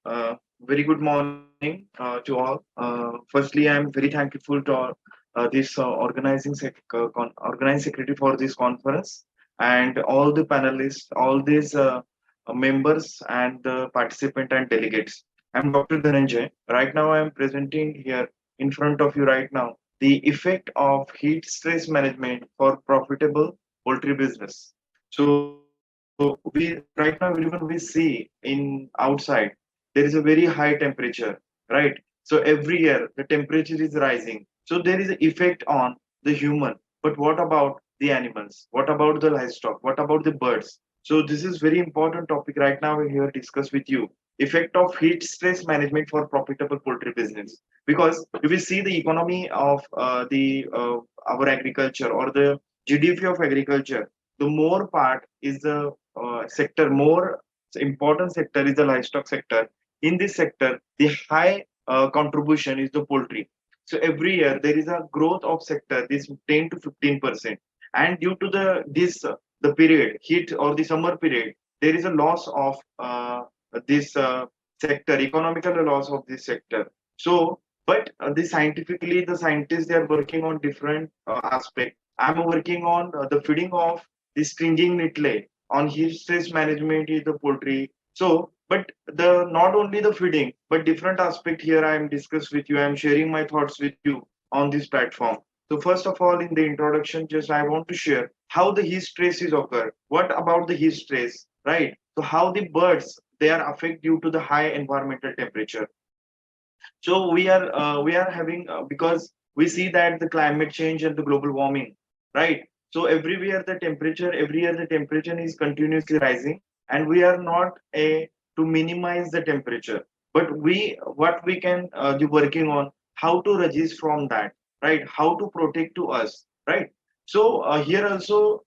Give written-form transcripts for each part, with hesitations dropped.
Very good morning to all. Firstly, I'm very thankful to this organizing secretary for this conference and all the panelists, all these members and the participant and delegates. I'm Dr. Dhananjay. Right now, I'm presenting here in front of you right now the effect of heat stress management for profitable poultry business. So we right now even we see in outside there is a very high temperature, right? So every year the temperature is rising. So there is an effect on the human. But what about the animals? What about the livestock? What about the birds? So this is very important topic right now we here discuss with you. Effect of heat stress management for profitable poultry business. Because if we see the economy of the our agriculture or the GDP of agriculture, the more part is the sector, more important sector is the livestock sector. In this sector, the high contribution is the poultry. So every year there is a growth of sector, this 10 to 15%. And due to the period, heat or the summer period, there is a loss of this sector, economical loss of this sector. So, but the scientifically, the scientists they are working on different aspect. I'm working on the feeding of the stringing nitle on heat stress management is the poultry. So, but the not only the feeding, but different aspect here I am discuss with you. I am sharing my thoughts with you on this platform. So first of all, in the introduction, just I want to share how the heat stress is occur. What about the heat stress, right? So how the birds they are affected due to the high environmental temperature. So we are having because we see that the climate change and the global warming, right? So every year the temperature is continuously rising, and we are not a to minimize the temperature, but we what we can be working on how to resist from that, right? How to protect to us, right? So here also.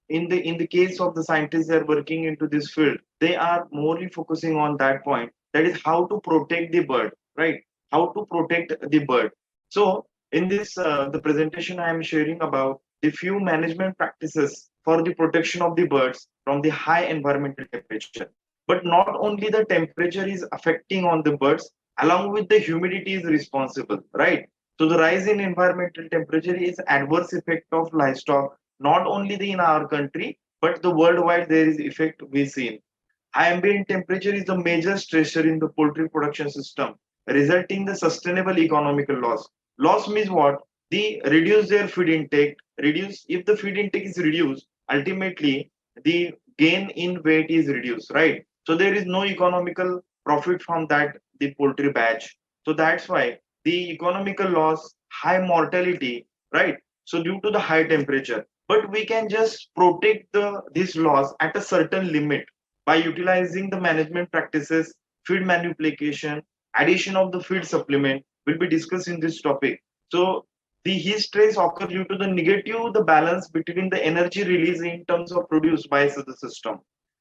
In the case of the scientists that are working into this field, they are morely focusing on that point. That is how to protect the bird, right? How to protect the bird. So in this the presentation I am sharing about the few management practices for the protection of the birds from the high environmental temperature. But not only the temperature is affecting on the birds, along with the humidity is responsible, right? So the rise in environmental temperature is adverse effect of livestock, not only in our country, but the worldwide there is effect we see. Ambient temperature is the major stressor in the poultry production system, resulting in the sustainable economical loss. Loss means what? The reduce their feed intake. Reduce if the feed intake is reduced, ultimately the gain in weight is reduced, right? So there is no economical profit from that the poultry batch. So that's why the economical loss, high mortality, right? So due to the high temperature, but we can just protect the this loss at a certain limit by utilizing the management practices, feed manipulation, addition of the feed supplement will be discussed in this topic. So the heat stress occurs due to the negative the balance between the energy release in terms of produced by the system.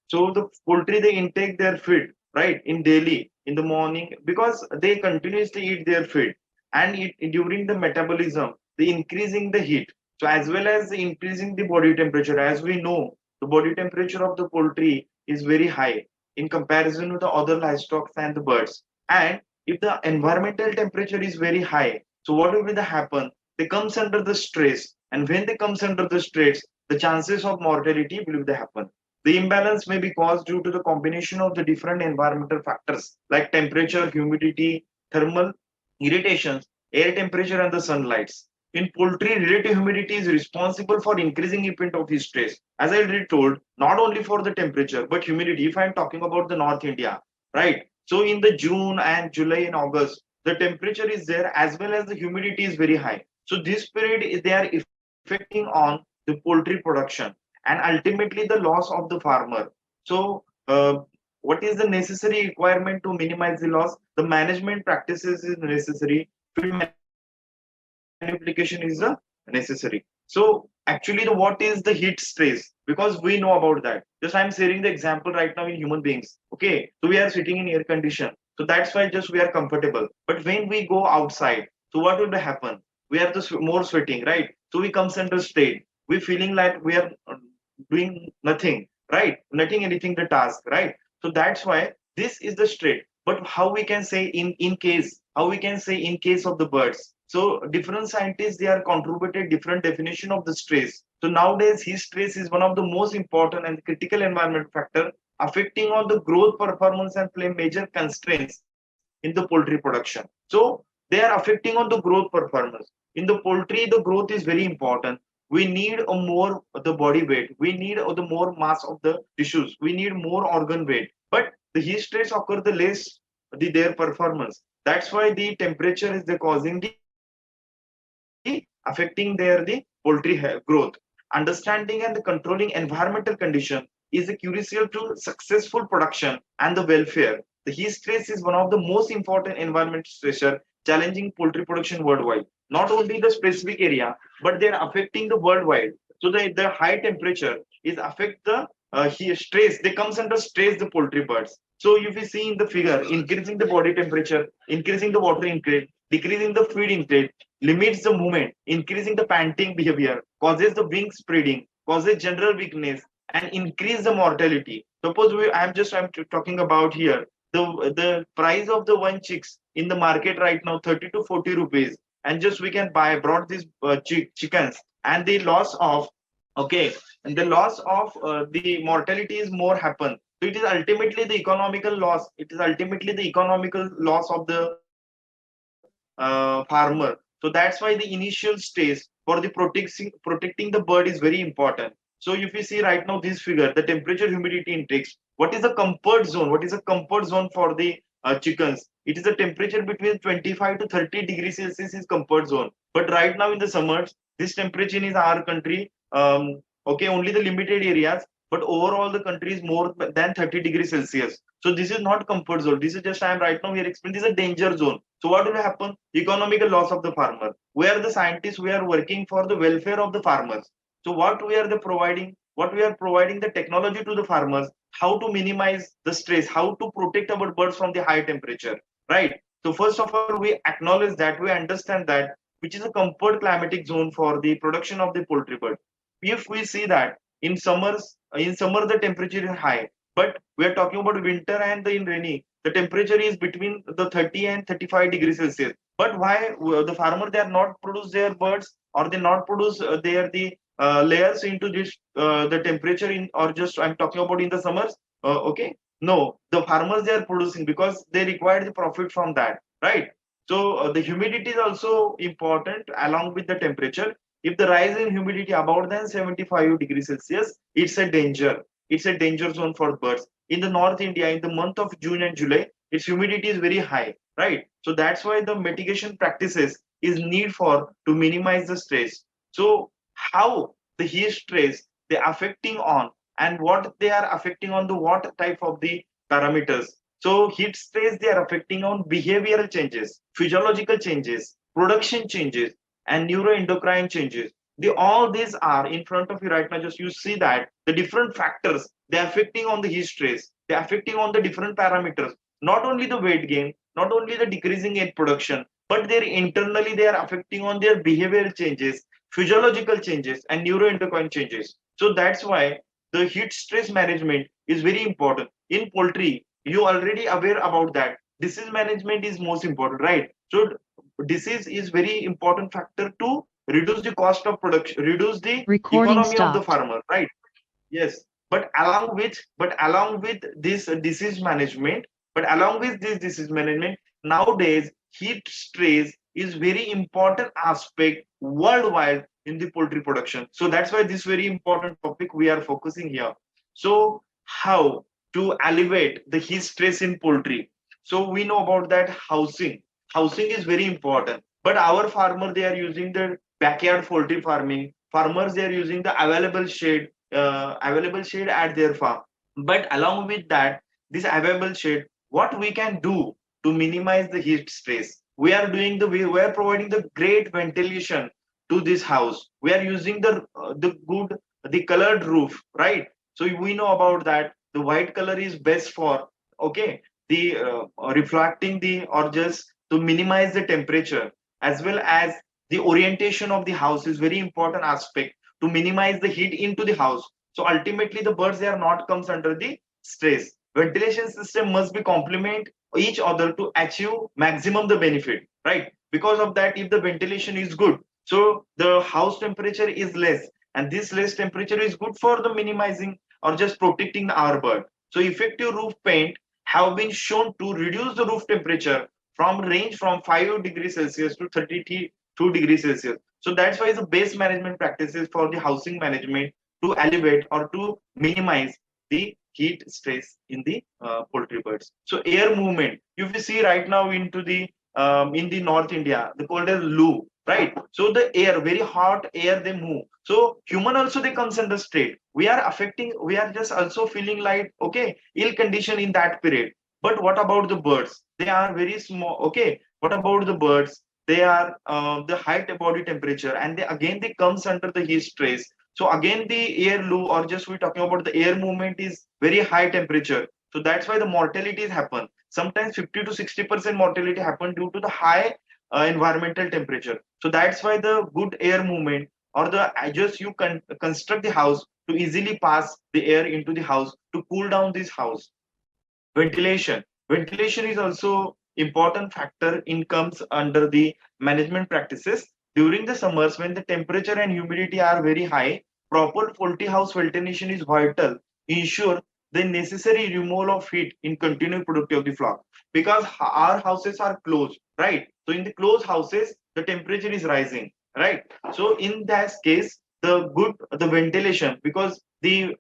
So the poultry they intake their feed right in daily in the morning because they continuously eat their feed and during the metabolism they increasing the heat. So as well as increasing the body temperature, as we know the body temperature of the poultry is very high in comparison to the other livestock and the birds. And if the environmental temperature is very high, so what will be the happen? They comes under the stress, and when they comes under the stress, the chances of mortality will be the happen. The imbalance may be caused due to the combination of the different environmental factors like temperature, humidity, thermal irritations, air temperature, and the sunlights. In poultry, relative humidity is responsible for increasing event of heat stress. As I already told, not only for the temperature, but humidity. If I'm talking about the North India, right? So in the June and July and August, the temperature is there as well as the humidity is very high. So this period they are affecting on the poultry production and ultimately the loss of the farmer. So what is the necessary requirement to minimize the loss? The management practices is necessary. Field manipulation is necessary. So actually, what is the heat stress? Because we know about that. Just I'm sharing the example right now in human beings. Okay, so we are sitting in air condition. So that's why just we are comfortable. But when we go outside, so what will happen? We are the more sweating, right? So we comes under state. We feeling like we are doing nothing, right? Nothing anything the task, right? So that's why this is the state. But how we can say how we can say in case of the birds. So different scientists, they are contributed different definition of the stress. So nowadays heat stress is one of the most important and critical environment factor affecting on the growth performance and play major constraints in the poultry production. So they are affecting on the growth performance. In the poultry, the growth is very important. We need a more the body weight. We need the more mass of the tissues. We need more organ weight. But the heat stress occur the less their performance. That's why the temperature is the causing the affecting their the poultry growth. Understanding and the controlling environmental condition is a crucial to successful production and the welfare. The heat stress is one of the most important environment stressor challenging poultry production worldwide. Not only the specific area, but they are affecting the worldwide. So the high temperature is affect the heat stress. They comes under stress the poultry birds. So if you see in the figure, increasing the body temperature, increasing the water intake, decreasing the feed intake, limits the movement, increasing the panting behavior, causes the wing spreading, causes general weakness, and increase the mortality. Suppose I'm talking about here the price of the one chicks in the market right now 30 to 40 rupees, and just we can buy brought these chickens, and the loss of okay, and the loss of the mortality is more happen. So it is ultimately the economical loss. It is ultimately the economical loss of the farmer. So that's why the initial stage for the protecting the bird is very important. So if you see right now this figure, the temperature humidity index, what is a comfort zone? What is a comfort zone for the chickens? It is a temperature between 25 to 30 degrees Celsius is comfort zone. But right now in the summers, this temperature in our country, okay, only the limited areas, but overall the country is more than 30 degrees Celsius. So this is not comfort zone. This is just I am right now here explaining. This is a danger zone. So what will happen? Economical loss of the farmer. We are the scientists. We are working for the welfare of the farmers. So what we are the providing? What we are providing the technology to the farmers. How to minimize the stress? How to protect our birds from the high temperature? Right. So first of all, we acknowledge that we understand that which is a comfort climatic zone for the production of the poultry bird. If we see that in summer the temperature is high, but we are talking about winter and in rainy, the temperature is between the 30 and 35 degrees Celsius. But why the farmer they are not produce their birds, or they not produce their the layers into this the temperature in, or just I'm talking about in the summers? Okay, no, the farmers they are producing because they require the profit from that, right? So the humidity is also important along with the temperature. If the rise in humidity about than 75 degrees Celsius, it's a danger. It's a danger zone for birds. In the North India, in the month of June and July, its humidity is very high, right? So that's why the mitigation practices is need for to minimize the stress. So how the heat stress they affecting on, and what they are affecting on the what type of the parameters. So heat stress they are affecting on behavioral changes, physiological changes, production changes, and neuroendocrine changes. All these are in front of you right now. Just you see that the different factors they're affecting on the heat stress, they're affecting on the different parameters. Not only the weight gain, not only the decreasing egg production, but they're internally they are affecting on their behavioral changes, physiological changes, and neuroendocrine changes. So that's why the heat stress management is very important in poultry. You already aware about that. Disease management is most important, right? So disease is very important factor to reduce the cost of production, reduce the Recording economy of the stopped. farmer, right? Yes, but along with this disease management, nowadays heat stress is very important aspect worldwide in the poultry production. So that's why this very important topic we are focusing here. So how to alleviate the heat stress in poultry? So we know about that housing. Housing is very important, but our farmer they are using the backyard poultry farming. Farmers they are using the available shade at their farm. But along with that, this available shade, what we can do to minimize the heat stress? We are providing the great ventilation to this house. We are using the colored roof, right? So we know about that. The white color is best for okay the reflecting the or just to minimize the temperature, as well as the orientation of the house is very important aspect to minimize the heat into the house. So ultimately the birds they are not comes under the stress. ventilation system must be complement each other to achieve maximum the benefit, right? Because of that, if the ventilation is good, so the house temperature is less, and this less temperature is good for the minimizing or just protecting our bird. So effective roof paint have been shown to reduce the roof temperature from range from 5 degrees Celsius to 32 degrees Celsius. So that's why the base management practices for the housing management to elevate or to minimize the heat stress in the poultry birds. So air movement, if you see right now into the in the North India, the cold as Lu, right? So the air, very hot air, they move. So human also they comes in the state. We are affecting. We are just also feeling like okay, ill condition in that period. But what about the birds? They are very small. Okay, what about the birds? They are the high body temperature, and they again they comes under the heat stress. So again the air low or just we're talking about the air movement is very high temperature. So that's why the mortalities happen. Sometimes 50 to 60% mortality happen due to the high environmental temperature. So that's why the good air movement or the just you can construct the house to easily pass the air into the house to cool down this house. Ventilation is also important factor in comes under the management practices. During the summers when the temperature and humidity are very high, proper poultry house ventilation is vital. Ensure the necessary removal of heat in continued productivity of the flock, because our houses are closed, right? So in the closed houses the temperature is rising, right? So in that case the ventilation, because the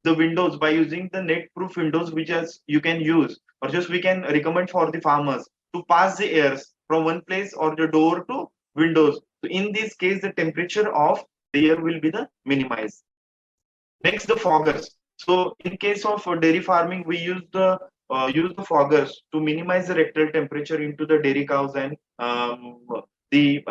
windows, by using the net proof windows which as you can use or just we can recommend for the farmers to pass the airs from one place or the door to windows. So in this case the temperature of the air will be the minimized. Next, the foggers. So in case of dairy farming, we use the foggers to minimize the rectal temperature into the dairy cows and the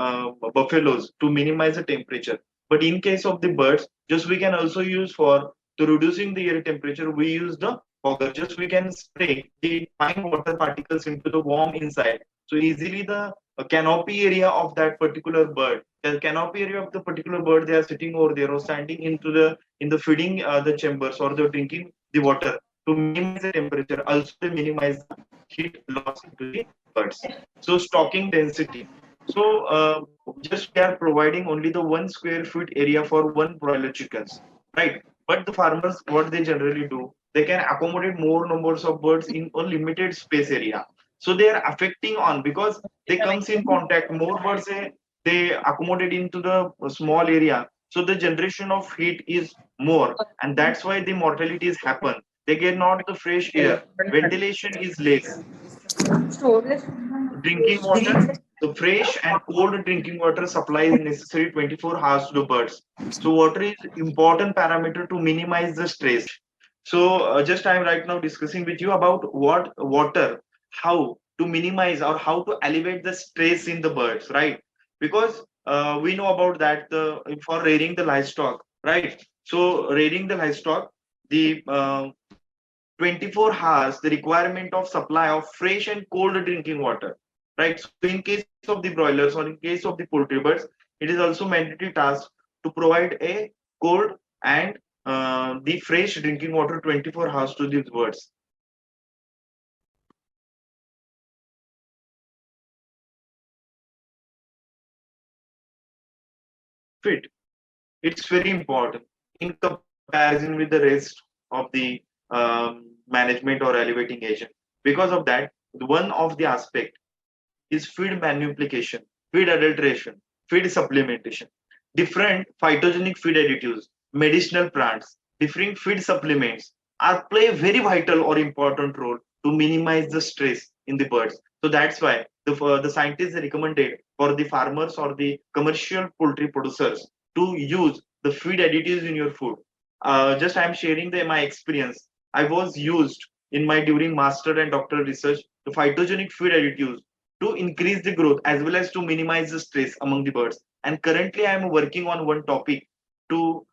buffaloes to minimize the temperature. But in case of the birds, just we can also use for to reducing the air temperature. We use the fogger. Just we can spray the fine water particles into the warm inside. So easily the canopy area of that particular bird, the canopy area of the particular bird, they are sitting over there or standing into the in the feeding the chambers or the drinking the water to minimize the temperature, also to minimize the heat loss to the birds. So stocking density. So just we are providing only the 1 square foot area for one broiler chickens, right? But the farmers, what they generally do, they can accommodate more numbers of birds in a limited space area. So they are affecting on because they comes in contact more birds. They accommodate into the small area, so the generation of heat is more, and that's why the mortalities happen. They get not the fresh air, ventilation is less, drinking water, the fresh and cold drinking water supply is necessary 24 hours to the birds. So water is important parameter to minimize the stress. So just I'm right now discussing with you about what water, how to minimize or how to elevate the stress in the birds, right? Because we know about that the for rearing the livestock, right? So rearing the livestock, the 24 hours the requirement of supply of fresh and cold drinking water, right? So in case of the broilers or in case of the poultry birds, it is also mandatory task to provide a cold and the fresh drinking water 24 hours to these birds. Fit, it's very important in comparison with the rest of the management or elevating agent. Because of that, one of the aspect is feed manipulation, feed adulteration, feed supplementation. Different phytogenic feed additives, medicinal plants, different feed supplements are play a very vital or important role to minimize the stress in the birds. So that's why the scientists recommended for the farmers or the commercial poultry producers to use the feed additives in your food. Just I'm sharing my experience. I was used in my during master and doctoral research the phytogenic feed additives to increase the growth as well as to minimize the stress among the birds. And currently, I am working on one topic to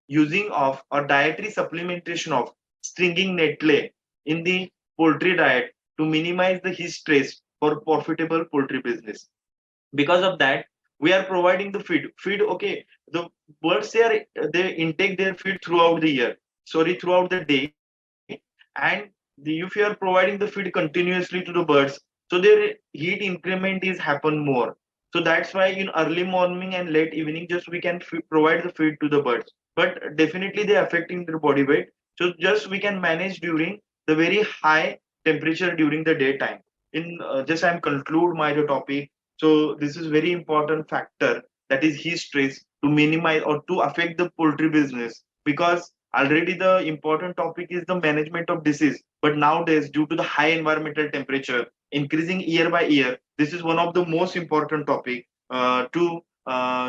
using of or dietary supplementation of stringing nettle in the poultry diet to minimize the heat stress for profitable poultry business. Because of that, we are providing the feed. Okay, the birds they intake their feed throughout the year, sorry, throughout the day, And if you are providing the feed continuously to the birds, so their heat increment is happen more. So that's why in early morning and late evening, just we can provide the feed to the birds. But definitely they affecting their body weight. So just we can manage during the very high temperature during the daytime. In just I'm conclude my topic. So this is very important factor, that is heat stress, to minimize or to affect the poultry business, because already the important topic is the management of disease. But nowadays, due to the high environmental temperature increasing year by year, this is one of the most important topic. To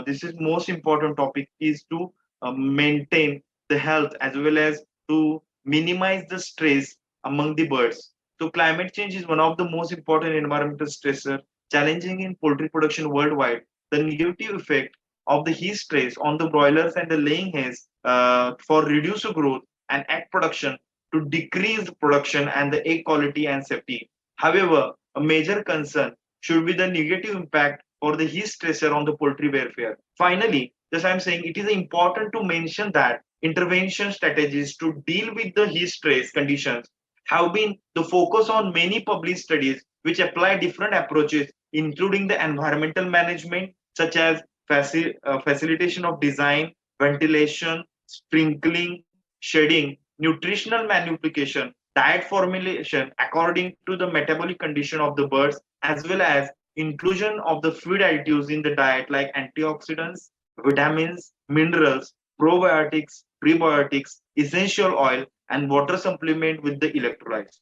This is most important topic is to maintain the health as well as to minimize the stress among the birds. So climate change is one of the most important environmental stressor challenging in poultry production worldwide. The negative effect of the heat stress on the broilers and the laying hens for reduced growth and egg production, to decrease production and the egg quality and safety. However, a major concern should be the negative impact for the heat stressor on the poultry welfare. Finally, just I'm saying it is important to mention that intervention strategies to deal with the heat stress conditions have been the focus on many published studies which apply different approaches, including the environmental management, such as facilitation of design, ventilation, sprinkling, shading, nutritional manipulation, diet formulation according to the metabolic condition of the birds, as well as inclusion of the food additives in the diet like antioxidants, vitamins, minerals, probiotics, prebiotics, essential oil, and water supplement with the electrolytes.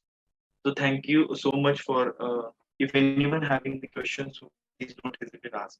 So thank you so much for. If anyone having the questions, so please don't hesitate to ask.